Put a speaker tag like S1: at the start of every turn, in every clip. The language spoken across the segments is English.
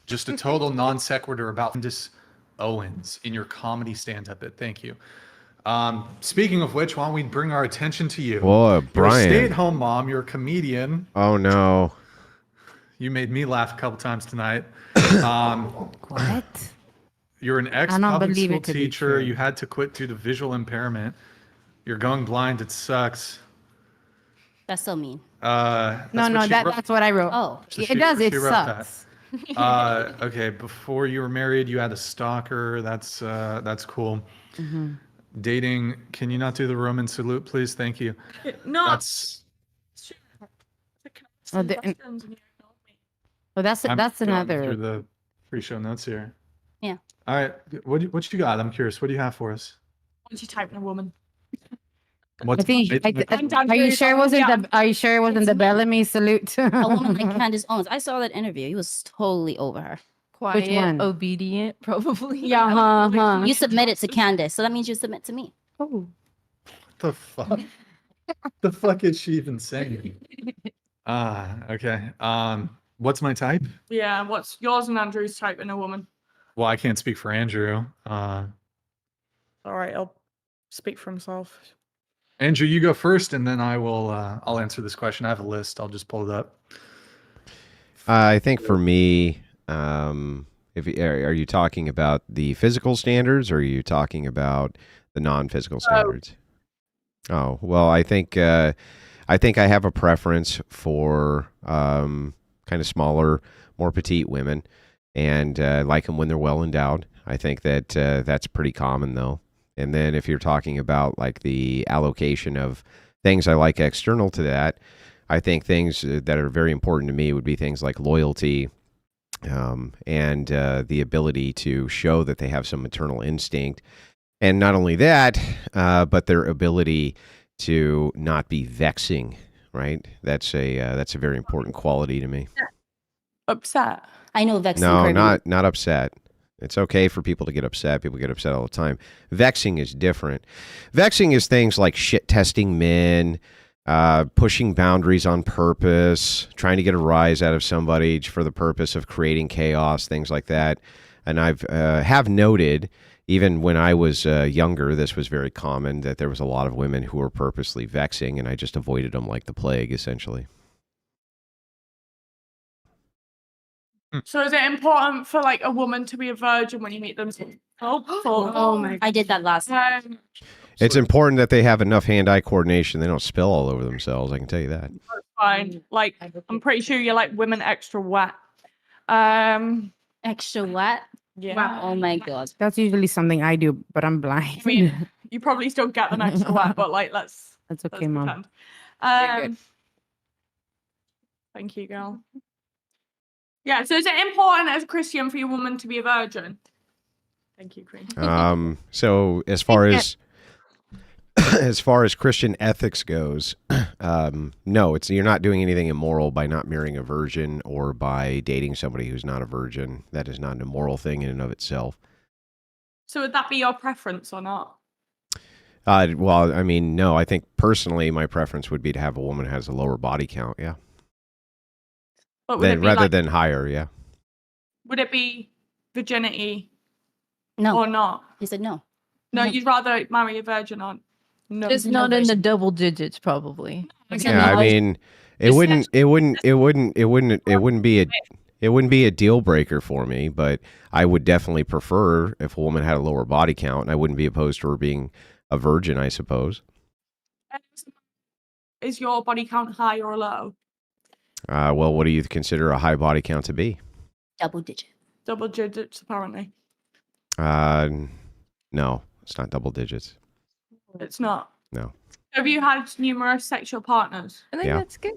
S1: just a total non sequitur about Candace Owens in your comedy stand-up bit. Thank you. Speaking of which, why don't we bring our attention to you?
S2: Well, Brian.
S1: You're a stay-at-home mom. You're a comedian.
S2: Oh, no.
S1: You made me laugh a couple times tonight.
S3: What?
S1: You're an ex-public school teacher. You had to quit due to visual impairment. You're going blind. It sucks.
S4: That's so mean.
S3: That's what I wrote.
S4: Oh,
S3: it does. It sucks.
S1: Okay, before you were married, you had a stalker. That's cool.
S3: Mm-hmm.
S1: Dating. Can you not do the Roman salute, please? Thank you.
S5: No.
S1: That's.
S3: That's another.
S1: Through the pre-show notes here.
S4: Yeah.
S1: All right. What you got? I'm curious. What do you have for us?
S5: Once you type in a woman.
S3: Are you sure it wasn't the Bellamy salute?
S4: A woman like Candace Owens. I saw that interview. He was totally over her.
S3: Which one?
S6: Obedient, probably.
S3: Yeah.
S4: You submitted to Candace, so that means you submit to me.
S3: Oh.
S1: What the fuck? The fuck is she even saying? Okay. What's my type?
S5: Yeah, what's yours and Andrew's type in a woman?
S1: Well, I can't speak for Andrew.
S5: All right, I'll speak for himself.
S1: Andrew, you go first, and then I'll answer this question. I have a list. I'll just pull it up.
S2: I think for me, are you talking about the physical standards, or are you talking about the non-physical standards? Oh, well, I think I have a preference for kind of smaller, more petite women, and like them when they're well endowed. I think that that's pretty common, though. And then if you're talking about like the allocation of things I like external to that, I think things that are very important to me would be things like loyalty, and the ability to show that they have some maternal instinct. And not only that, but their ability to not be vexing, right? That's a very important quality to me.
S5: Upset.
S4: I know vexing.
S2: No, not upset. It's okay for people to get upset. People get upset all the time. Vexing is different. Vexing is things like shit testing men, pushing boundaries on purpose, trying to get a rise out of somebody for the purpose of creating chaos, things like that. And I've have noted, even when I was younger, this was very common, that there was a lot of women who were purposely vexing, and I just avoided them like the plague, essentially.
S5: So is it important for like a woman to be a virgin when you meet them?
S4: Oh my! I did that last time.
S2: It's important that they have enough hand-eye coordination. They don't spill all over themselves. I can tell you that.
S5: That's fine. Like, I'm pretty sure you're like women extra wet.
S4: Extra wet?
S5: Yeah.
S4: Wow. Oh my god.
S3: That's usually something I do, but I'm blind.
S5: I mean, you probably still get them extra wet, but like,
S3: That's okay, Mom.
S5: Pretend. Thank you, girl. Yeah, so is it important as a Christian for your woman to be a virgin? Thank you, Queen.
S2: So as far as Christian ethics goes, no, you're not doing anything immoral by not marrying a virgin or by dating somebody who's not a virgin. That is not an immoral thing in and of itself.
S5: So would that be your preference or not?
S2: Well, I mean, no, I think personally my preference would be to have a woman who has a lower body count, yeah.
S5: But would
S2: rather than higher, yeah.
S5: Would it be virginity?
S4: No.
S5: Or not?
S4: He said no.
S5: No, you'd rather marry a virgin or no?
S6: Just not in the double digits, probably.
S2: Yeah, I mean, it wouldn't be a deal breaker for me, but I would definitely prefer if a woman had a lower body count, and I wouldn't be opposed to her being a virgin, I suppose.
S5: Is your body count high or low?
S2: Well, what do you consider a high body count to be?
S4: Double digit.
S5: Double digits, apparently.
S2: No, it's not double digits.
S5: It's not.
S2: No.
S5: Have you had numerous sexual partners?
S6: I think that's good.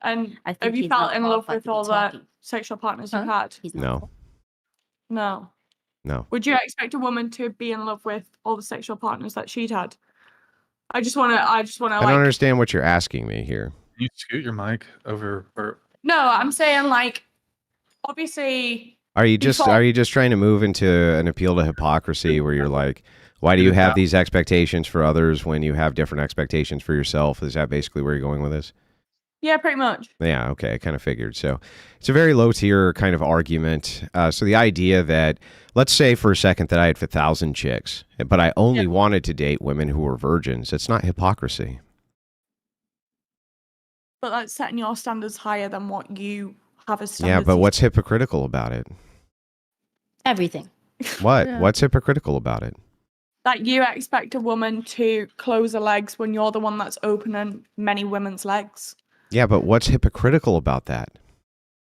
S5: And
S4: I think
S5: have you
S4: he's
S5: felt
S4: not
S5: in love
S4: qualified
S5: with
S4: to be
S5: all the
S4: talking.
S5: sexual partners
S6: Huh?
S5: you've had?
S4: He's not.
S2: No.
S5: No.
S2: No.
S5: Would you expect a woman to be in love with all the sexual partners that she'd had? I just wanna
S2: I
S5: like.
S2: don't understand what you're asking me here.
S1: Can you scoot your mic over?
S5: No, I'm saying like, obviously.
S2: Are you just trying to move into an appeal to hypocrisy where you're like, why do you have these expectations for others when you have different expectations for yourself? Is that basically where you're going with this?
S5: Yeah, pretty much.
S2: Yeah, okay, I kind of figured. So it's a very low tier kind of argument. So the idea that, let's say for a second that I had 1,000 chicks, but I only wanted to date women who were virgins. It's not hypocrisy.
S5: But that's setting your standards higher than what you have as
S2: Yeah,
S5: standards.
S2: but what's hypocritical about it?
S4: Everything.
S2: What?
S6: Yeah.
S2: What's hypocritical about it?
S5: That you expect a woman to close her legs when you're the one that's opening many women's legs.
S2: Yeah, but what's hypocritical about that?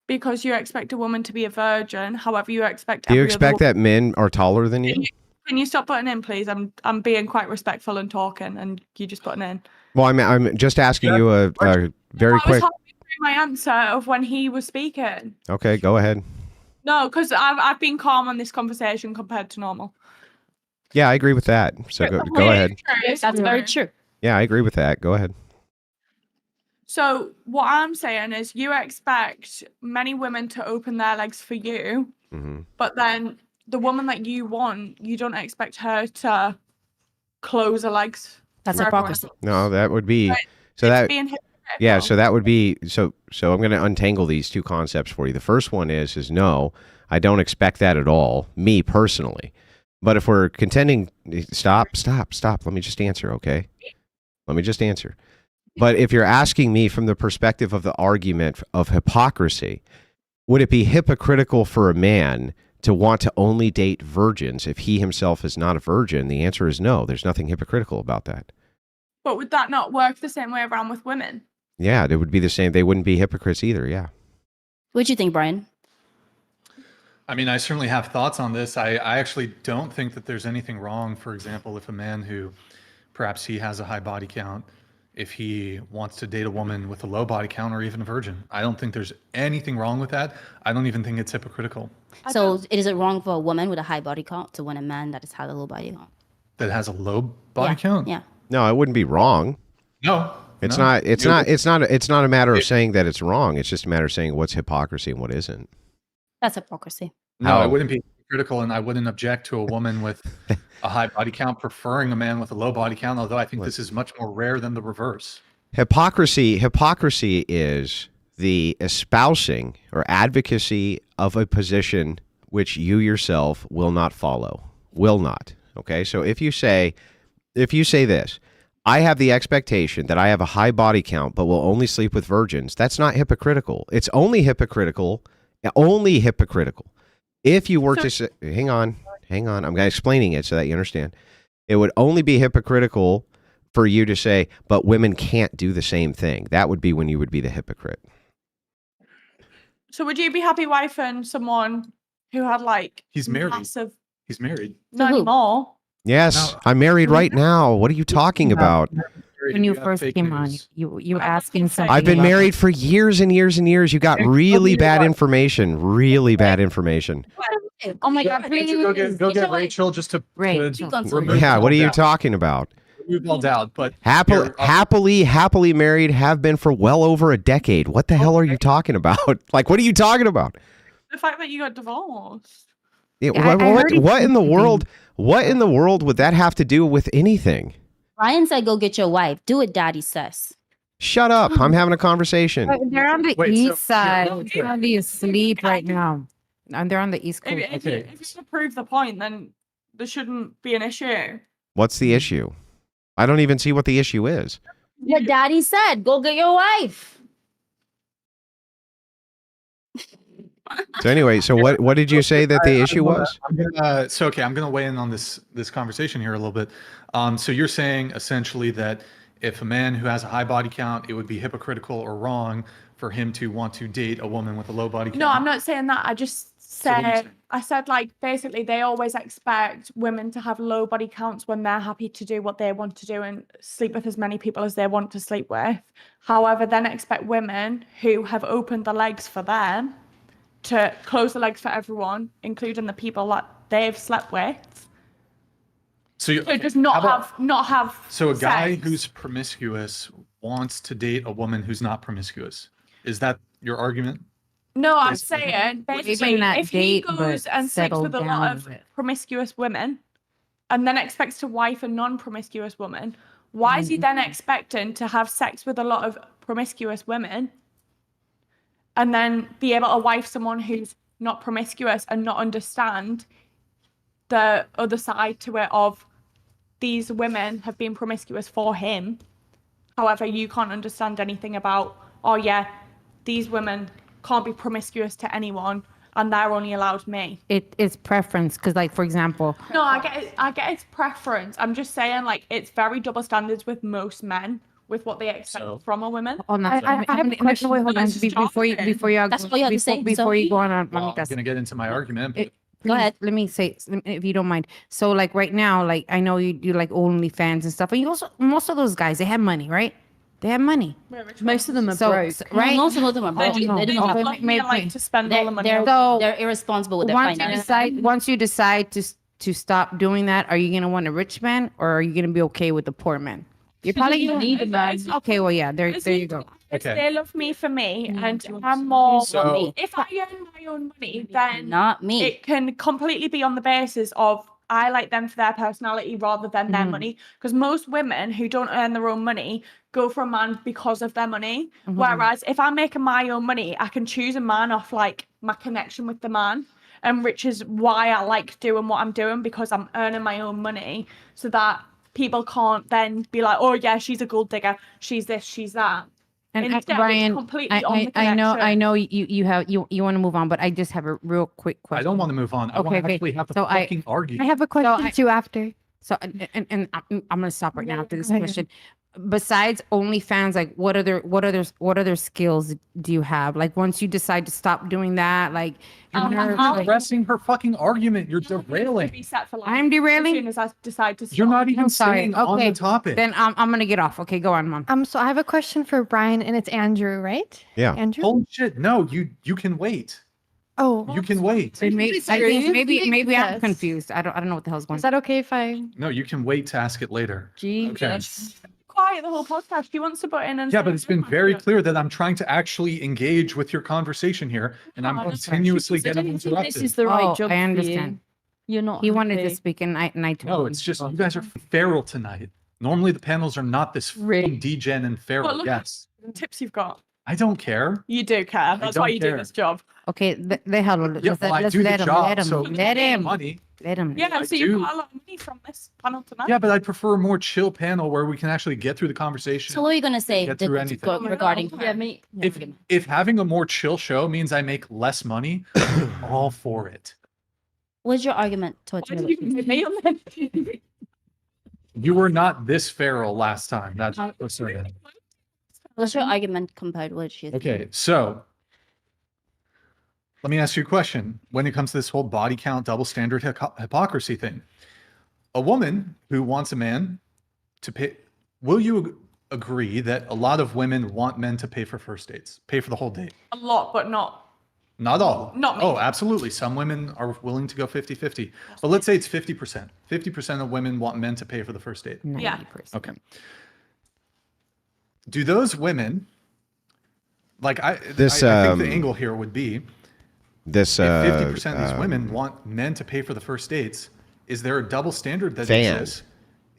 S5: Because you expect a woman to be a virgin, however you expect
S2: Do you
S5: every other
S2: expect that men are taller than you?
S5: Can you stop putting in, please? I'm being quite respectful and talking, and you just putting in.
S2: Well, I'm just asking you a very
S5: I was
S2: quick.
S5: halfway through my answer of when he was speaking.
S2: Okay, go ahead.
S5: No, because I've been calm on this conversation compared to normal.
S2: Yeah, I agree with that. So go ahead.
S4: That's very true.
S2: Yeah, I agree with that. Go ahead.
S5: So what I'm saying is you expect many women to open their legs for you,
S2: Hmm.
S5: but then the woman that you want, you don't expect her to close her legs.
S4: That's
S5: for everyone.
S4: hypocrisy.
S2: No, that would be
S5: Right.
S2: so
S5: It's
S2: that
S5: being hypocritical.
S2: yeah, so that would be so I'm going to untangle these two concepts for you. The first one is no, I don't expect that at all, me personally. But if we're contending, stop. Let me just answer, okay? Let me just answer. But if you're asking me from the perspective of the argument of hypocrisy, would it be hypocritical for a man to want to only date virgins if he himself is not a virgin? The answer is no. There's nothing hypocritical about that.
S5: But would that not work the same way around with women?
S2: Yeah, it would be the same. They wouldn't be hypocrites either. Yeah.
S4: What do you think, Brian?
S1: I mean, I certainly have thoughts on this. I actually don't think that there's anything wrong, for example, if a man who perhaps he has a high body count, if he wants to date a woman with a low body count or even a virgin. I don't think there's anything wrong with that. I don't even think it's hypocritical.
S4: So is it wrong for a woman with a high body count to want a man that has had a low body count?
S1: That has a low body
S4: Yeah,
S1: count?
S4: Yeah.
S2: No, it wouldn't be wrong.
S1: No.
S2: It's
S1: no.
S2: not. It's
S1: You-
S2: not. It's not a matter of
S1: It-
S2: saying that it's wrong. It's just a matter of saying what's hypocrisy and what isn't.
S4: That's hypocrisy.
S1: No,
S2: How?
S1: I wouldn't be critical, and I wouldn't object to a woman with a high body count preferring a man with a low body count, although I think this is much more rare than the reverse.
S2: Hypocrisy is the espousing or advocacy of a position which you yourself will not follow. Will not. Okay? So if you say this, I have the expectation that I have a high body count but will only sleep with virgins, that's not hypocritical. It's only hypocritical if you were to say, hang on, I'm explaining it so that you understand. It would only be hypocritical for you to say, but women can't do the same thing. That would be when you would be the hypocrite.
S5: So would you be happy wifing someone who had like
S1: He's married.
S5: massive
S1: He's married.
S5: not
S4: who?
S5: anymore?
S2: Yes,
S1: No.
S2: I'm married right now. What are you talking about?
S3: When you
S1: have
S3: first
S1: fake
S3: came on,
S1: news.
S3: you asking something.
S2: I've been
S3: about
S2: married for years and years and years. You got really bad information. Really bad information.
S4: Oh my
S1: Yeah,
S4: God!
S1: why don't you go get Rachel just to
S3: Rachel.
S1: remove
S2: Yeah,
S1: all
S2: what are you
S1: doubt.
S2: talking about?
S1: Remove all doubt. But
S2: Happily married, have been for well over a decade. What the hell are you talking about? Like, what are you talking about?
S5: The fact that you got divorced.
S2: Yeah,
S3: I
S2: what
S3: heard it
S2: what in the
S3: something.
S2: world? What in the world would that have to do with anything?
S4: Brian said, "Go get your wife. Do what Daddy says."
S2: Shut up! I'm having a conversation.
S3: They're on the
S1: Wait, so-
S3: east side.
S1: yeah,
S3: They're on the asleep right now. And they're on the east coast.
S5: If you can prove the point, then there shouldn't be an issue.
S2: What's the issue? I don't even see what the issue is.
S4: What Daddy said. Go get your wife.
S2: So anyway, so what did you say that the issue was?
S1: I'm gonna weigh in on this conversation here a little bit. So you're saying essentially that if a man who has a high body count, it would be hypocritical or wrong for him to want to date a woman with a low body count.
S5: No, I'm not saying that. I just
S1: what are you
S5: said
S1: saying?
S5: I said like basically they always expect women to have low body counts when they're happy to do what they want to do and sleep with as many people as they want to sleep with. However, then expect women who have opened the legs for them to close the legs for everyone, including the people that they've slept with.
S1: So you,
S5: So just
S1: how
S5: not
S1: about-
S5: have
S1: So a guy
S5: sex.
S1: who's promiscuous wants to date a woman who's not promiscuous. Is that your argument?
S5: No, I'm
S1: Basically.
S5: saying
S3: Maybe
S5: basically
S3: not
S5: if he
S3: date,
S5: goes
S3: but
S5: and sleeps
S3: settle
S5: with a lot
S3: down
S5: of
S3: with.
S5: promiscuous women and then expects to wife a non-promiscuous woman, Why is he then expecting to have sex with a lot of promiscuous women and then be able to wife someone who's not promiscuous and not understand the other side to it of these women have been promiscuous for him? However, you can't understand anything about, oh yeah, these women can't be promiscuous to anyone and they're only allowed me.
S3: It's preference, because like, for example,
S5: No, I get it's preference. I'm just saying, like, it's very double standards with most men with what they expect from a woman.
S3: hold on.
S6: I have a question.
S3: Wait, hold on.
S5: Let's just
S3: Before you,
S5: jump in.
S3: before you,
S4: That's what you have to say,
S3: before you go on,
S1: Well, I'm
S3: mamitas.
S1: going to get into my argument. but
S4: Go ahead.
S3: Let me say, if you don't mind. So like right now, like I know you do like OnlyFans and stuff, and you also, most of those guys, they have money, right? They have money.
S6: Most of them are
S3: So,
S6: broke.
S3: right?
S4: Most of them are broke.
S3: I know.
S4: They don't
S3: Oh,
S4: have
S3: but
S5: Love me
S3: maybe-
S5: and like to spend all the money.
S4: they're,
S3: So,
S4: they're irresponsible with their finances.
S3: once you decide to stop doing that, are you gonna want a rich man or are you gonna be okay with the poor man? You're probably gonna
S6: need a man.
S3: Okay, well, yeah, there you go.
S5: It's
S1: Okay.
S5: they love me for me, and I'm more.
S1: So-
S5: If I earn my own money, then
S4: Not me.
S5: it can completely be on the basis of I like them for their personality rather than their money. Because most women who don't earn their own money go for a man because of their money. Whereas if I'm making my own money, I can choose a man off like my connection with the man. And which is why I like doing what I'm doing, because I'm earning my own money so that people can't then be like, oh yeah, she's a gold digger, she's this, she's that.
S3: And
S5: Instead, it's
S3: Brian,
S5: completely on the
S3: I
S5: connection.
S3: know you want to move on, but I just have a real quick question.
S1: I don't want to move on. I want
S3: Okay,
S1: to
S3: okay.
S1: actually have a
S3: So I
S1: fucking argument.
S7: I have a question too after.
S3: So and I'm gonna stop right now after this question. Besides OnlyFans, like what other skills do you have? Like once you decide to stop doing that, like
S1: You're not addressing her fucking argument. You're derailing.
S5: Be set for life
S3: I'm derailing?
S5: As soon as I decide to stop.
S1: You're not even
S3: I'm sorry.
S1: staying on
S3: Okay,
S1: the topic.
S3: then I'm gonna get off. Okay, go on, mom.
S7: So I have a question for Brian, and it's Andrew, right?
S2: Yeah.
S7: Andrew.
S1: Holy shit. No, you can wait.
S7: Oh,
S1: You can wait.
S3: Maybe I'm
S7: Yes.
S3: confused. I don't know what the hell's going
S7: is
S3: on.
S7: that okay if I?
S1: No, you can wait to ask it later. Okay.
S5: Quiet the whole podcast. She wants to butt in and
S1: Yeah,
S5: say,
S1: but it's been very clear that I'm trying to actually engage with your conversation here, and I'm
S5: Oh, that's right.
S1: continuously
S6: I
S1: getting
S6: don't think
S1: interrupted.
S6: this is the right
S3: Oh,
S6: job
S3: I
S6: for
S3: understand.
S6: you. You're not.
S3: He wanted to
S6: happy.
S3: speak, and I told
S1: No,
S3: him.
S1: it's just you guys are feral tonight. Normally the panels are not this
S6: Really?
S1: fucking degen and feral.
S5: But look-
S1: Yes.
S5: the tips you've got.
S1: I don't care.
S5: You do care. That's why
S1: don't
S5: you
S1: care.
S5: do this job.
S3: Okay, they have.
S1: Yeah, well, I do the job,
S3: let him,
S1: so
S3: let him,
S1: money.
S3: let him.
S5: Yeah,
S1: I
S5: so you
S1: do.
S5: got a lot of money from this panel tonight.
S1: Yeah, but I prefer a more chill panel where we can actually get through the conversation.
S4: So what are you gonna say
S1: Get through anything.
S4: regarding?
S6: Yeah, me.
S1: If having a more chill show means I make less money, I'm all for it.
S4: What's your argument towards
S5: Why did you
S4: me?
S5: give me on that?
S1: You were not this feral last time. That's for certain.
S4: What's your argument compared with what you think?
S1: Okay, so let me ask you a question. When it comes to this whole body count, double standard hypocrisy thing, a woman who wants a man to pay, will you agree that a lot of women want men to pay for first dates, pay for the whole date?
S5: A lot, but not.
S1: Not all.
S5: Not me.
S1: Oh, absolutely. Some women are willing to go 50-50. But let's say it's 50%. 50% of women want men to pay for the first date.
S3: 90%.
S1: Okay. Do those women, like I think the angle here would be,
S2: This
S1: if 50% of these women want men to pay for the first dates, is there a double standard that
S2: Fan
S1: exists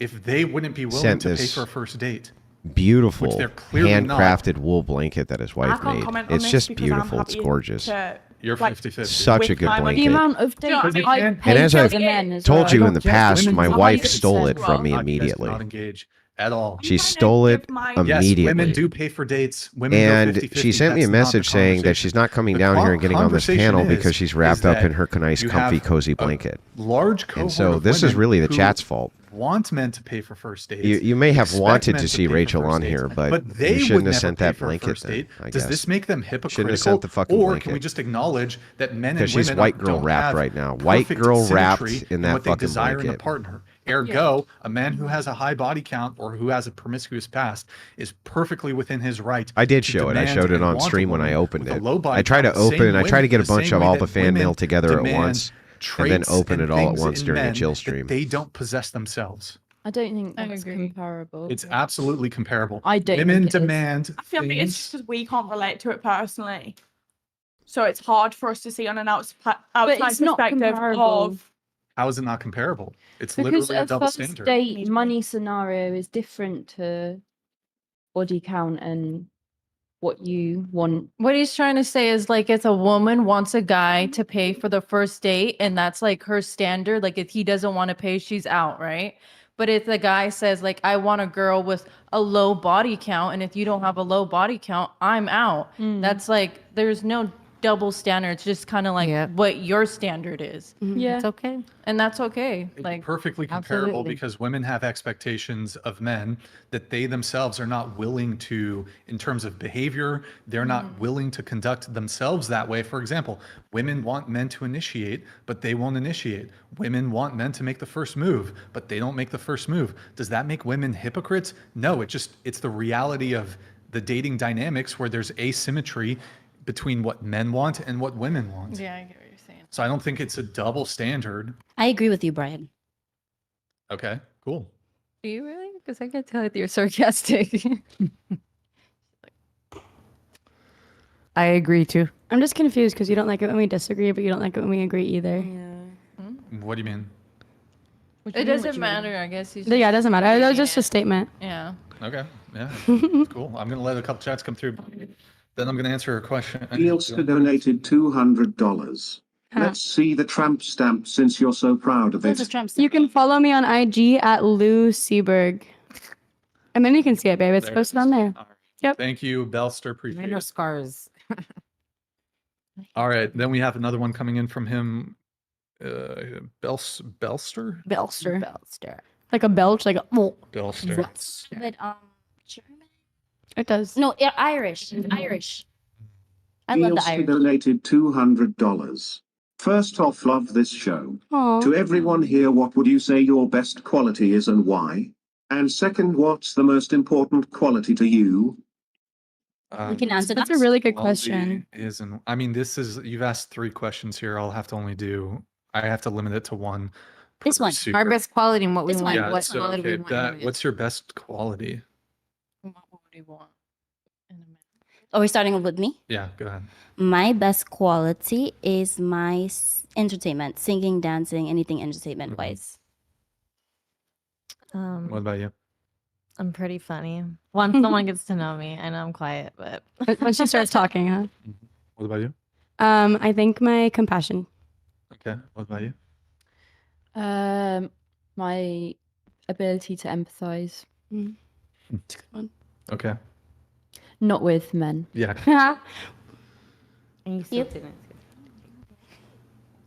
S1: if they wouldn't be willing
S2: sent
S1: to pay
S2: this
S1: for a first date?
S2: beautiful
S1: they're clearly not.
S2: handcrafted wool blanket that his
S5: I
S2: wife
S5: can't
S2: made.
S5: comment on
S2: It's
S5: this
S2: just
S5: because I'm
S2: beautiful. It's
S5: happy
S2: gorgeous.
S5: to,
S1: You're
S5: like,
S1: 50-50.
S2: Such a
S5: with
S2: good
S5: my money.
S6: The
S2: blanket.
S6: amount of
S5: Do you know what
S6: dates
S5: I
S6: I
S5: mean?
S6: paid
S2: And as
S6: for
S2: I've
S6: the men as
S2: told
S6: well.
S2: you
S1: I
S2: in the
S1: don't care.
S2: past,
S1: Women
S2: my
S1: do not
S2: wife
S1: engage
S2: stole
S5: as
S2: it
S5: well.
S2: from me
S1: You guys do
S2: immediately.
S1: not engage at all.
S2: She
S5: I'm trying to
S2: stole it
S5: give my-
S1: Yes,
S2: immediately.
S1: women do pay for dates. Women
S2: And
S1: go 50-50.
S2: she sent me a
S1: That's not the
S2: message saying that
S1: conversation.
S2: she's not coming
S1: The
S2: down here and getting on this
S1: conversation
S2: panel
S1: is-
S2: because she's
S1: is
S2: wrapped up
S1: that
S2: in her nice,
S1: you
S2: comfy,
S1: have
S2: cozy
S1: a
S2: blanket.
S1: large cohort
S2: And so
S1: of
S2: this is
S1: women
S2: really the
S1: who
S2: chat's fault.
S1: Want men to pay for first dates.
S2: You may have
S1: expect
S2: wanted
S1: men
S2: to see
S1: pay for
S2: Rachel
S1: first
S2: on
S1: dates,
S2: here, but
S1: they
S2: you
S1: would
S2: shouldn't have
S1: never
S2: sent
S1: pay
S2: that
S1: for a
S2: blanket
S1: first
S2: then,
S1: date.
S2: I
S1: Does
S2: guess.
S1: this make them hypocritical?
S2: sent the fucking
S1: or
S2: blanket.
S1: can we just acknowledge that men and
S2: Because she's
S1: women
S2: white girl
S1: don't
S2: wrapped
S1: have
S2: right now. White
S1: perfect
S2: girl wrapped
S1: symmetry
S2: in that
S1: what they
S2: fucking
S1: desire in a
S2: blanket.
S1: partner? Ergo, a man who has a high body count or who has a promiscuous past is perfectly within his right.
S2: I did
S1: to
S2: show it. I
S1: demand
S2: showed it
S1: and
S2: on
S1: want a
S2: stream when I
S1: woman
S2: opened
S1: with a
S2: it.
S1: low body
S2: I try to
S1: count, the
S2: open
S1: same
S2: and I try to
S1: way-
S2: get a
S1: the
S2: bunch
S1: same
S2: of
S1: way
S2: all
S1: that
S2: the fan mail
S1: women
S2: together at
S1: demand
S2: once, and then
S1: traits
S2: open
S1: and
S2: it all at
S1: things
S2: once
S1: in
S2: during a
S1: men
S2: chill
S1: that
S2: stream.
S1: They don't possess themselves.
S6: I don't think
S7: I
S6: that's
S7: agree.
S6: comparable.
S1: It's absolutely comparable.
S6: I don't
S1: Women
S6: think it is.
S1: demand
S5: I feel like it's
S1: things.
S5: just because we can't relate to it personally. So it's hard for us to see on an outside
S6: it's not
S5: perspective
S6: comparable.
S5: of
S1: How is it not comparable? It's
S6: Because
S1: literally a
S6: a
S1: double
S6: first
S1: standard.
S6: date money scenario is different to body count and what you want.
S8: What he's trying to say is like if a woman wants a guy to pay for the first date and that's like her standard, like if he doesn't want to pay, she's out, right? But if the guy says like I want a girl with a low body count and if you don't have a low body count, I'm out. That's like there's no double standard. It's just kind of like
S3: Yeah.
S8: what your standard is.
S6: Yeah.
S3: It's okay.
S8: And that's okay.
S1: It's
S8: Like
S1: perfectly comparable
S3: absolutely.
S1: because women have expectations of men that they themselves are not willing to, in terms of behavior, they're not willing to conduct themselves that way. For example, women want men to initiate, but they won't initiate. Women want men to make the first move, but they don't make the first move. Does that make women hypocrites? No, it's the reality of the dating dynamics where there's asymmetry between what men want and what women want.
S8: yeah, I get what you're saying.
S1: So I don't think it's a double standard.
S4: I agree with you, Brian.
S1: Okay, cool.
S6: Do you really? Because I can tell that you're sarcastic.
S3: I agree too.
S9: I'm just confused because you don't like it when we disagree, but you don't like it when we agree either.
S1: What do you mean?
S8: It doesn't matter, I guess. He's
S9: Yeah, it doesn't matter. That was just a
S8: just
S9: statement.
S8: yeah.
S1: Okay, yeah, it's cool. I'm gonna let a couple chats come through. Then I'm gonna answer a question.
S10: Nielska donated $200. Let's see the tramp stamp since you're so proud of
S4: This
S10: it.
S4: is Trump's.
S9: You can follow me on IG at Lou Seberg. And then you can see it, babe. It's
S1: There it
S9: posted
S1: is.
S9: on there.
S1: All right.
S9: Yep.
S1: Thank you, Belster.
S3: I
S1: Appreciate
S3: know
S1: it.
S3: scars.
S1: All right, then we have another one coming in from him. Belster?
S3: Belster.
S9: Like a belch, like a. Oh,
S1: Belster.
S4: But German?
S9: it does.
S4: No, Irish. It's Irish. I love the
S10: Nielska
S4: Irish.
S10: donated $200. First off, love this show.
S9: Aw.
S10: To everyone here, what would you say your best quality is and why? And second, what's the most important quality to you?
S4: We can answer
S9: That's
S4: that.
S9: a really good
S1: Quality
S9: question.
S1: Isn't, I mean, you've asked 3 questions here. I have to limit it to one.
S4: This
S1: per
S4: one.
S1: seeker.
S3: Our best quality and what we
S4: This
S3: want.
S4: one.
S1: Yeah,
S3: What
S1: so,
S3: quality
S1: okay,
S3: we want. out of it.
S1: what's your best quality?
S8: What would you want in a man?
S4: Are we starting with me?
S1: Yeah, go ahead.
S4: My best quality is my entertainment, singing, dancing, anything entertainment wise.
S1: What about you?
S11: I'm pretty funny. Once someone gets to know me, I know I'm quiet, but
S9: When she starts talking, huh?
S1: What about you?
S9: I think my compassion.
S1: Okay, what about you?
S6: My ability to empathize,
S9: It's a good one.
S1: Okay,
S6: not with men.
S1: yeah.
S3: And you still
S4: Yep.
S3: didn't.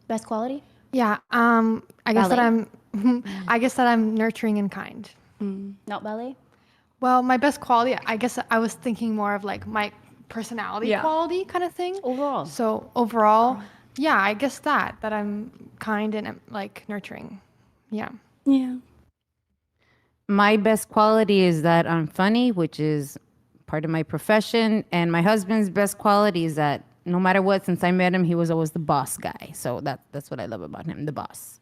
S4: Best quality?
S7: Yeah. I guess that
S4: Ballet.
S7: I guess that I'm nurturing and kind.
S4: Not ballet?
S7: Well, my best quality, I guess I was thinking more of like my personality
S9: Yeah.
S7: quality kind of thing.
S4: Overall.
S7: So overall, yeah, I guess that I'm kind and like nurturing. Yeah.
S9: Yeah.
S3: My best quality is that I'm funny, which is part of my profession. And my husband's best quality is that no matter what, since I met him, he was always the boss guy. So that's what I love about him, the boss.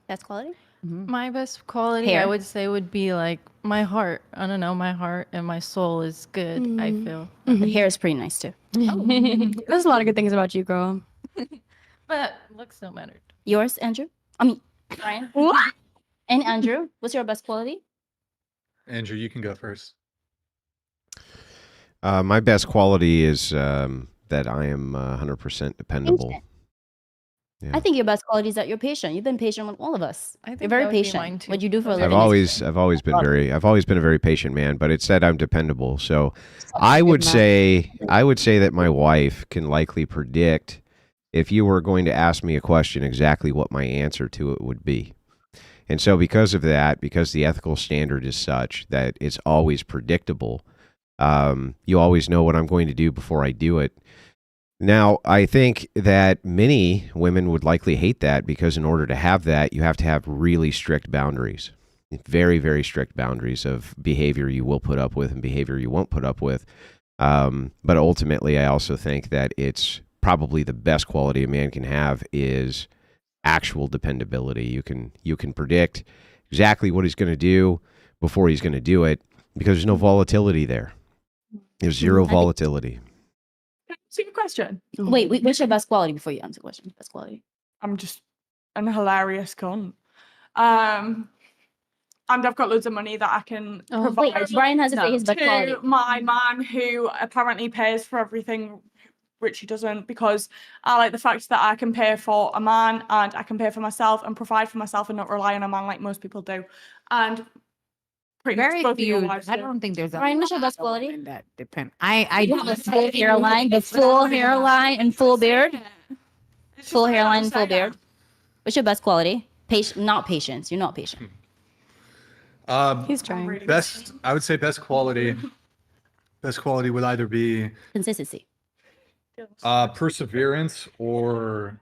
S4: Best quality?
S8: My best quality,
S4: Hair.
S8: I would say, would be like my heart. I don't know, my heart and my soul is good, I feel.
S4: The hair is pretty nice too.
S9: There's a lot of good things about you, girl.
S8: But looks don't matter.
S4: Yours, Andrew? I mean, Brian? And Andrew, what's your best quality?
S1: Andrew, you can go first.
S2: My best quality is that I am 100% dependable.
S4: Patient.
S2: Yeah.
S4: I think your best quality is that you're patient. You've been patient with all of us.
S8: I think
S4: You're very
S8: that would be
S4: patient.
S8: mine, too.
S4: What you do for a
S8: I've
S4: living
S2: I've always been a very patient man, but it said I'm dependable. So I would say that my wife can likely predict if you were going to ask me a question exactly what my answer to it would be. And so because of that, because the ethical standard is such that it's always predictable, you always know what I'm going to do before I do it. Now, I think that many women would likely hate that because in order to have that, you have to have really strict boundaries, very, very strict boundaries of behavior you will put up with and behavior you won't put up with. But ultimately, I also think that it's probably the best quality a man can have is actual dependability. You can predict exactly what he's going to do before he's going to do it because there's no volatility there. There's zero volatility.
S5: That's a good question.
S4: Wait, what's your best quality before you answer the question? Best quality.
S5: I'm just an hilarious cunt. And I've got loads of money that I can provide.
S4: Wait, Brian has to say his best quality.
S5: To my man who apparently pays for everything, which he doesn't, because I like the fact that I can pay for a man and I can pay for myself and provide for myself and not rely on a man like most people do. And pretty
S3: Very
S5: much both of your
S3: few.
S5: wives
S3: I
S5: do.
S3: don't think there's a
S4: Brian, what's your best
S3: lot of
S4: quality?
S3: women that depend. I
S4: You have a full hairline, the full hairline and full beard.
S5: It's
S4: Full
S5: just like,
S4: hairline,
S5: I'm
S4: full
S5: saying.
S4: beard. What's your best quality? Not patience. You're not patient.
S9: He's trying.
S1: Best, I would say best quality. Best quality would either be
S4: Consistency.
S1: perseverance, or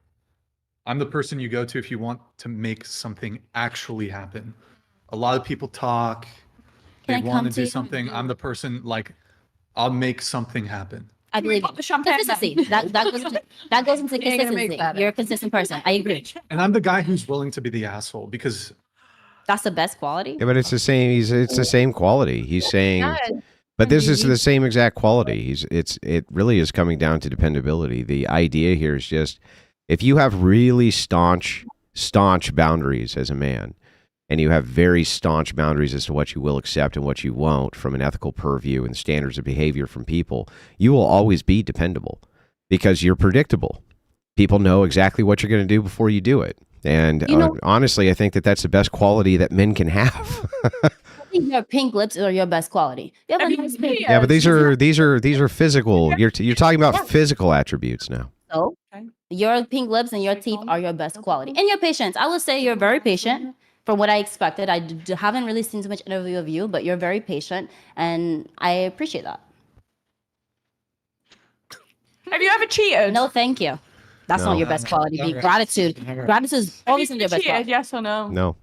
S1: I'm the person you go to if you want to make something actually happen. A lot of people talk, they
S4: Can I
S1: want
S4: come
S1: to
S4: to
S1: do
S4: you?
S1: something. I'm the person, like, I'll make something happen.
S4: I believe
S5: got the champagne
S4: consistency. That goes into
S3: You ain't gonna make
S4: consistency.
S3: that
S4: You're a consistent person. I agree.
S1: And I'm the guy who's willing to be the asshole because
S4: That's the best quality.
S2: Yeah, but it's the same. It's the same quality. He's saying, but this is the same exact quality. It really is coming down to dependability. The idea here is just if you have really staunch boundaries as a man, and you have very staunch boundaries as to what you will accept and what you won't from an ethical purview and standards of behavior from people, you will always be dependable because you're predictable. People know exactly what you're going to do before you do it. And honestly, I think that that's the best quality that men can have.
S4: I think your pink lips are your best quality. You have a nice pink.
S2: Yeah, but these are physical. You're talking about physical attributes now.
S4: So your pink lips and your teeth are your best quality. And your patience. I would say you're very patient from what I expected. I haven't really seen too much interview of you, but you're very patient, and I appreciate that.
S5: Have you ever cheated?
S4: No, thank you. That's
S2: No.
S4: not your best quality. Be gratitude. Gratitude is
S5: Have
S4: always
S5: you
S4: in your best
S5: cheated?
S4: quality.
S5: Yes or no?
S2: No.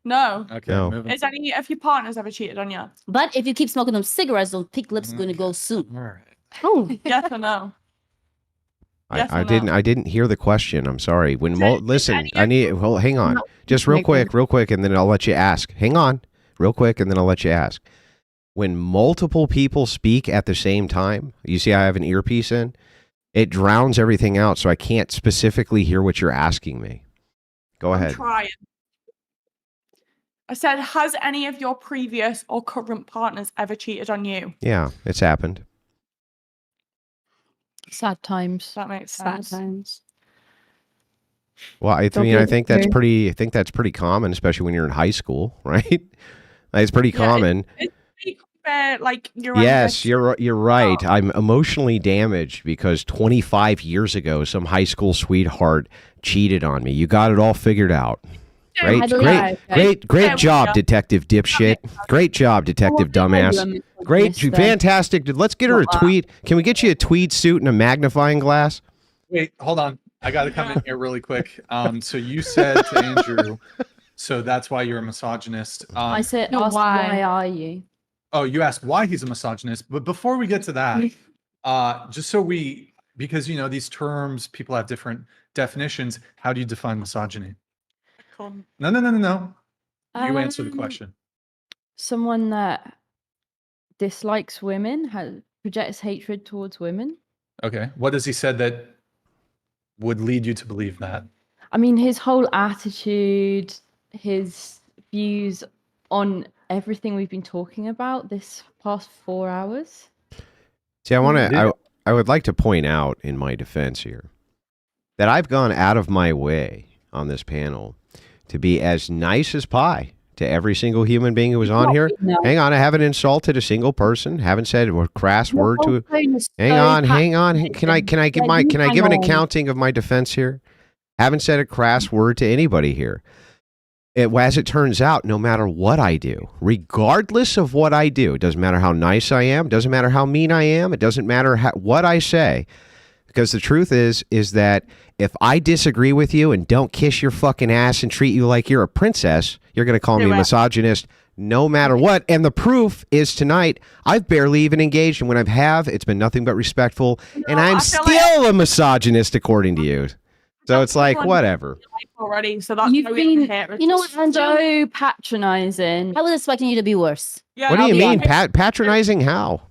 S5: No.
S1: okay,
S2: No.
S1: moving.
S5: Is any of your partners ever cheated on you?
S4: But if you keep smoking them cigarettes, those pink lips are going to go soon.
S1: All right.
S4: Oh,
S5: Yes or no? Yes
S2: I
S5: or no?
S2: didn't hear the question. I'm sorry. Listen,
S5: any
S2: I need. Well, hang on. Just real quick, and then I'll let you ask. Hang on, real quick, and then I'll let you ask. When multiple people speak at the same time, you see, I have an earpiece in. It drowns everything out, so I can't specifically hear what you're asking me. Go
S5: I'm
S2: ahead.
S5: trying. I said, has any of your previous or current partners ever cheated on you?
S2: Yeah, it's happened.
S8: Sad times.
S5: That makes
S9: Sad
S5: sense.
S9: times.
S2: Well, I
S9: Don't
S2: mean, I
S9: get
S2: think that's
S9: very-
S2: pretty. I think that's pretty common, especially when you're in high school, right? It's pretty common.
S5: It's pretty fair, like you're
S2: Yes, you're right.
S5: Oh.
S2: I'm emotionally damaged because 25 years ago, some high school sweetheart cheated on me. You got it all figured out. Great,
S4: I believe
S2: great
S5: Yeah,
S2: job,
S5: yeah.
S2: Detective Dipshit. Great job, Detective Dumbass. Great, fantastic. Fantastic. Let's get her a tweed. Can we get you a tweed suit and a magnifying glass?
S1: Wait, hold on. I got to come in here really quick. So you said to Andrew, so that's why you're a misogynist.
S8: I said,
S7: No,
S8: ask
S7: why?
S8: why are you?
S1: Oh, you asked why he's a misogynist. But before we get to that, just so because these terms, people have different definitions. How do you define misogyny? No. You answer the question.
S8: Someone that dislikes women, projects hatred towards women.
S1: Okay. What has he said that would lead you to believe that?
S8: I mean, his whole attitude, his views on everything we've been talking about this past 4 hours.
S2: See, I would like to point out in my defense here that I've gone out of my way on this panel to be as nice as pie to every single human being who was on here.
S8: No.
S2: Hang on, I haven't insulted a single person. Haven't said a crass word to. Hang on. Can I give an accounting of my defense here? Haven't said a crass word to anybody here. As it turns out, no matter what I do, regardless of what I do, it doesn't matter how nice I am, doesn't matter how mean I am, it doesn't matter what I say, because the truth is that if I disagree with you and don't kiss your fucking ass and treat you like you're a princess, you're going to call me a misogynist no matter what. And the proof is tonight, I've barely even engaged. And when I have, it's been nothing but respectful. And I'm still a misogynist according to you. So it's like, whatever.
S5: Already, so that's
S8: You've
S5: why we
S8: been,
S5: hate it.
S4: You know what, Andrew?
S8: so patronizing.
S4: I was expecting you to be worse.
S5: Yeah,
S2: What do
S5: I'll
S2: you
S5: be
S2: mean?
S5: honest.
S2: Patronizing how?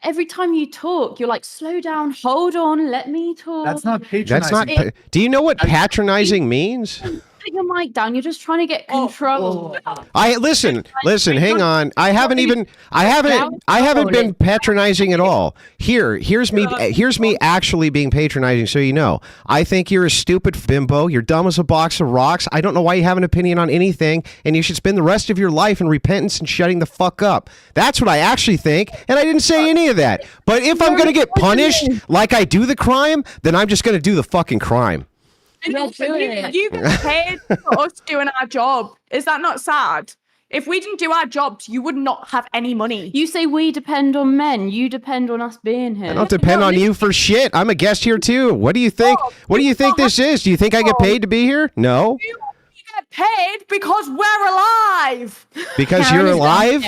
S6: every time you talk, you're like, slow down, hold on, let me talk.
S1: That's not
S2: That's
S1: patronizing.
S2: not. Do you know what patronizing means?
S6: Put your mic down. You're just trying to get control.
S2: I listen, hang on. I haven't been patronizing at all. Here's me actually being patronizing, so you know. I think you're a stupid bimbo. You're dumb as a box of rocks. I don't know why you have an opinion on anything, and you should spend the rest of your life in repentance and shutting the fuck up. That's what I actually think, and I didn't say any of that. But if I'm gonna get punished like I do the crime, then I'm just gonna do the fucking crime.
S5: You get paid for us doing our job. Is that not sad? If we didn't do our jobs, you would not have any money.
S6: You say we depend on men. You depend on us being here.
S2: I don't depend on you for shit. I'm a guest here too. What do you think? What do you think this is? Do you think I get paid to be here? No.
S5: You get paid because we're alive.
S2: Because you're alive?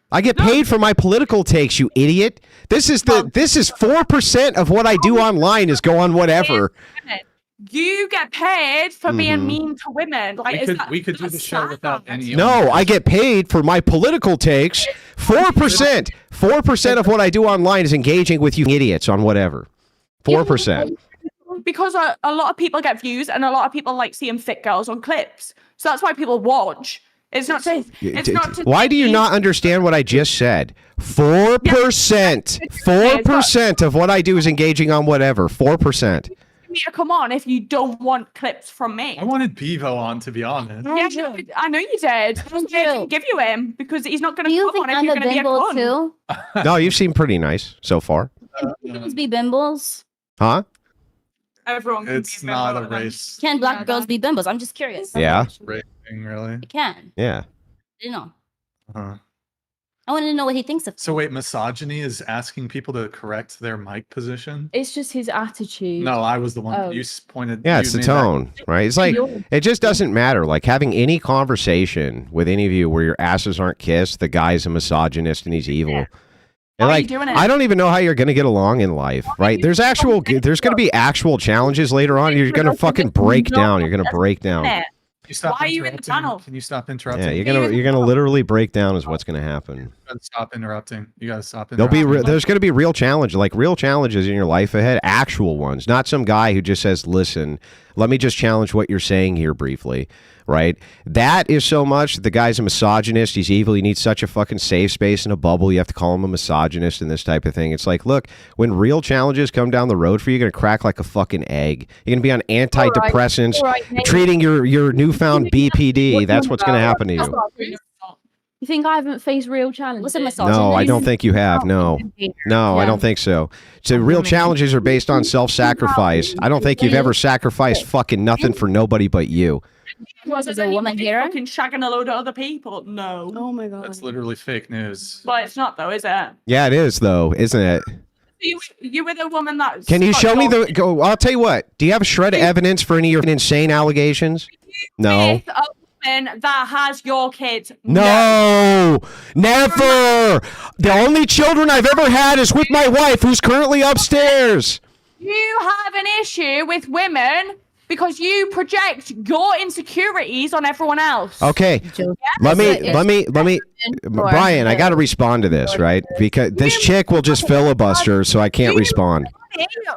S2: I get paid for my political takes, you idiot. This is 4% of what I do online is go on whatever.
S5: You get paid for being mean to women. Like
S1: we could do the show without any.
S2: No, I get paid for my political takes. 4%. 4% of what I do online is engaging with you idiots on whatever. 4%.
S5: Because a lot of people get views and a lot of people like seeing fit girls on clips. So that's why people watch. It's not to
S2: Why do you not understand what I just said? 4%. 4% of what I do is engaging on whatever. 4%.
S5: Me to come on if you don't want clips from me.
S1: I wanted Beavo on, to be honest.
S5: Yeah, I know you did. I didn't give you him because he's not going to come on if you're going to be a
S4: bimbo
S5: cunt.
S4: too?
S2: No, you seem pretty nice so far.
S4: Can girls be bimbos?
S2: Huh?
S5: Everyone can
S1: It's
S5: be
S1: not a
S5: bimbo.
S1: race.
S4: Can black girls be bimbos? I'm just curious.
S2: Yeah.
S1: Racing, really.
S4: It can.
S2: Yeah.
S4: You know.
S1: Uh-huh.
S4: I wanted to know what he thinks of.
S1: So wait, misogyny is asking people to correct their mic position?
S6: It's just his attitude.
S1: No, I was the one
S6: Oh.
S1: you pointed.
S2: Yeah,
S1: you
S2: it's the
S1: made that-
S2: tone, right? It's like, it just doesn't matter. Like having any conversation with any of you where your asses aren't kissed, the guy's a misogynist and he's evil. And
S5: Why are you
S2: like,
S5: doing it?
S2: I don't even know how you're going to get along in life, right? There's going to be actual challenges later on. You're going to fucking break down. You're going to break down.
S1: Can you stop
S5: Why are you in the
S1: interrupting?
S5: tunnel?
S1: Can you stop interrupting?
S2: Yeah, you're gonna literally break down is what's gonna happen.
S1: You gotta stop interrupting. You gotta stop
S2: There'll be
S1: interrupting.
S2: there's gonna be real challenges in your life ahead, actual ones, not some guy who just says, "Listen, let me just challenge what you're saying here briefly." Right? That is so much. The guy's a misogynist. He's evil. He needs such a fucking safe space and a bubble. You have to call him a misogynist and this type of thing. It's like, look, when real challenges come down the road for you, you're gonna crack like a fucking egg. You're gonna be on antidepressants, treating your newfound BPD. That's what's gonna happen to you.
S6: You think I haven't faced real challenges?
S4: What's a misogyny?
S2: No, I don't think you have. No, I don't think so. So real challenges are based on self-sacrifice. I don't think you've ever sacrificed fucking nothing for nobody but you.
S4: Was a woman here?
S5: Fucking shagging a load of other people. No.
S9: Oh my god.
S1: That's literally fake news.
S5: Well, it's not though, is it?
S2: Yeah, it is though, isn't it?
S5: You were the woman that.
S2: Can you show me the? Go. I'll tell you what. Do you have a shred of evidence for any of your insane allegations? No.
S5: With a woman that has your kids.
S2: No, never. The only children I've ever had is with my wife, who's currently upstairs.
S5: You have an issue with women because you project your insecurities on everyone else.
S2: Okay, let me, Brian, I got to respond to this, right? Because this chick will just filibuster, so I can't respond.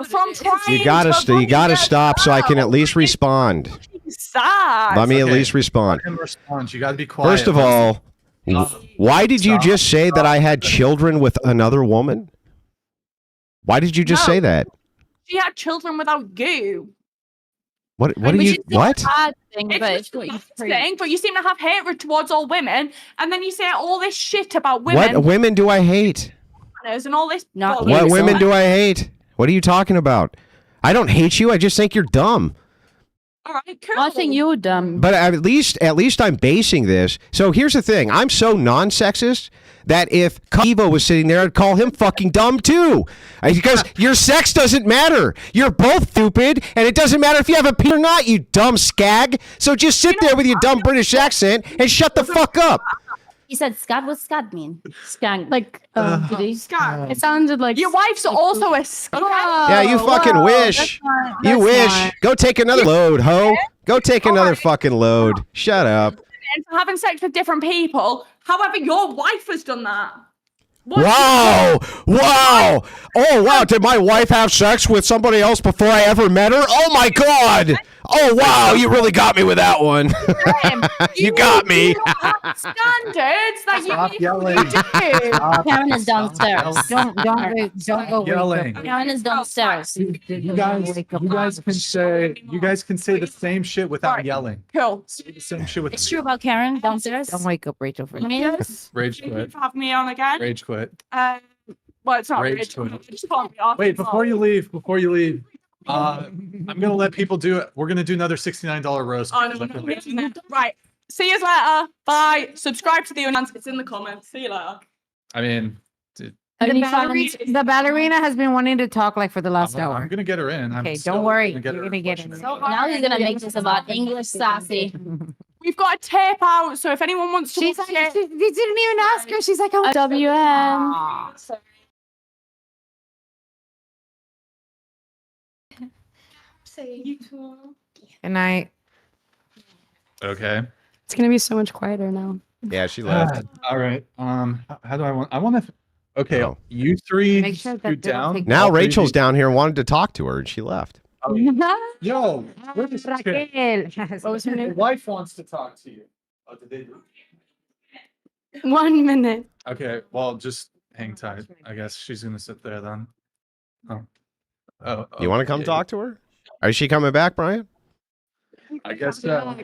S5: From trying
S2: You gotta stop, so I can at least respond.
S5: Sad.
S2: Let me at
S1: Okay.
S2: least respond.
S1: Let him respond. You gotta be quiet.
S2: First of all, why did you just say that I had children with another woman? Why did you just say that?
S5: She had children without you.
S2: What are you? What?
S6: Bad thing,
S5: It's
S6: but
S5: just
S6: it's what you
S5: a
S6: preach.
S5: thing, but you seem to have hatred towards all women, and then you say all this shit about women.
S2: What women do I hate?
S5: And all this.
S4: Not
S5: bullshit.
S2: What women do I hate? What are you talking about? I don't hate you. I just think you're dumb.
S5: All right, cool.
S6: I think you're dumb.
S2: But at least I'm basing this. So here's the thing. I'm so non-sexist that if Beavo was sitting there, I'd call him fucking dumb too. Because your sex doesn't matter. You're both stupid, and it doesn't matter if you have a pee or not, you dumb scag. So just sit there with your dumb British accent and shut the fuck up.
S4: He said scad. What's scad mean?
S6: Skank.
S9: Like,
S6: Did he?
S5: Scar.
S9: it sounded like
S5: Your wife's also a scar.
S2: Yeah, you fucking wish. You wish. Go take another load, ho. Go take another fucking load. Shut up.
S5: And for having sex with different people. However, your wife has done that.
S2: Whoa! Whoa! Oh wow! Did my wife have sex with somebody else before I ever met her? Oh my god! Oh wow! You really got me with that one. You got me.
S5: Standards that
S1: Stop
S5: you
S1: yelling.
S5: do.
S4: Karen is downstairs.
S3: Don't go
S1: Yelling.
S4: Karen is downstairs.
S1: You guys can say the same shit without
S5: Right.
S1: yelling.
S5: Cool.
S1: Say the same shit with
S4: It's true about Karen downstairs.
S3: Don't wake up Rachel for
S5: Yes.
S1: Rage
S5: Thank you
S1: quit.
S5: for having me on again.
S1: Rage quit.
S5: Well, it's not
S1: Rage
S5: rage.
S1: quit.
S5: Just can't be arsed.
S1: Wait, before you leave, I'm gonna let people do it. We're gonna do another $69 roast.
S5: Oh, no. Right. See you later. Bye. Subscribe to the Unans. It's in the comments. See you later.
S1: I mean, dude,
S3: The ballerina has been wanting to talk like for the last
S1: I'm
S3: hour.
S1: gonna get her in.
S3: Okay,
S1: still
S3: don't worry.
S1: gonna get
S3: You're
S1: her
S3: gonna get
S1: question
S3: in.
S1: in.
S4: Now he's gonna make this about English sassy.
S5: We've got a tape out, so if anyone wants to
S3: She's
S5: watch
S3: like,
S5: it,
S3: you didn't even ask her. She's like, oh,
S9: WM.
S3: and I.
S1: Okay.
S9: It's gonna be so much quieter now.
S2: Yeah, she left.
S1: All right. How do I want to? Okay,
S2: Oh.
S1: you three
S3: Make sure that
S1: scoot
S3: they don't
S1: down.
S3: take-
S2: Now
S1: All three of
S2: Rachel's
S1: you-
S2: down here and wanted to talk to her, and she left.
S1: Yo, where's this chick?
S3: Raquel.
S5: what was her
S1: Your
S5: name?
S1: wife wants to talk to you. Oh, did they?
S9: 1 minute.
S1: Okay, well, just hang tight. I guess she's gonna sit there then. Oh.
S2: You want to come
S1: yeah.
S2: talk to her? Is she coming back, Brian?
S1: I guess so.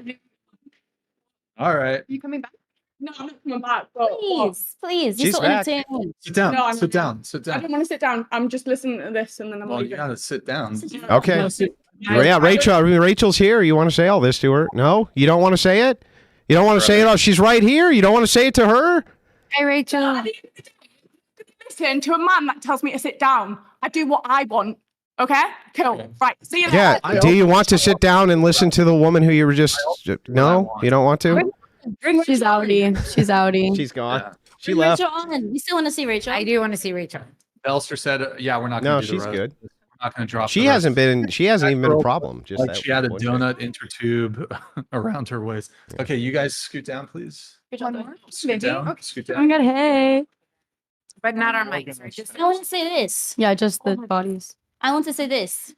S1: All right.
S5: You coming back? No, I'm not coming back. But
S4: Please.
S2: She's
S4: You're so
S2: back.
S4: entertaining.
S1: Sit down.
S5: No, I'm
S1: sit
S5: not.
S1: down. Sit
S5: I
S1: down.
S5: don't want to sit down. I'm just listening to this and then I'm
S1: Well, you
S5: leaving.
S1: gotta sit down.
S2: Okay.
S1: No, sit-
S2: Yeah, Rachel. Rachel's here. You want to say all this to her? No, you don't want to say it. You don't want to say it. Oh, she's right here. You don't want to say it to her.
S3: Hi, Rachel.
S5: Listen to a man that tells me to sit down. I do what I want. Okay? Cool. Right. See you later.
S2: Yeah. Do you want to sit down and listen to the woman who you were just? No, you don't want to.
S9: She's outie. She's outie.
S2: She's gone.
S1: Yeah.
S2: She
S4: Bring
S2: left.
S4: Rachel on. We still want to see Rachel.
S3: I do want to see Rachel.
S1: Belster said, "Yeah, we're not
S2: No,
S1: gonna do the
S2: she's
S1: roast.
S2: good.
S1: We're not gonna drop."
S2: She
S1: the roast."
S2: hasn't been. She hasn't even been a
S1: girl,
S2: problem. Just
S1: Like
S2: that
S1: she had a
S2: one day.
S1: donut intertube around her waist. Okay, you guys scoot down, please.
S5: One more.
S1: Scoot down. Scoot
S9: Oh
S1: down.
S9: my god, hey.
S3: But not our mics. Just
S4: I want to say this.
S9: Yeah, just the bodies.
S4: I want to say this.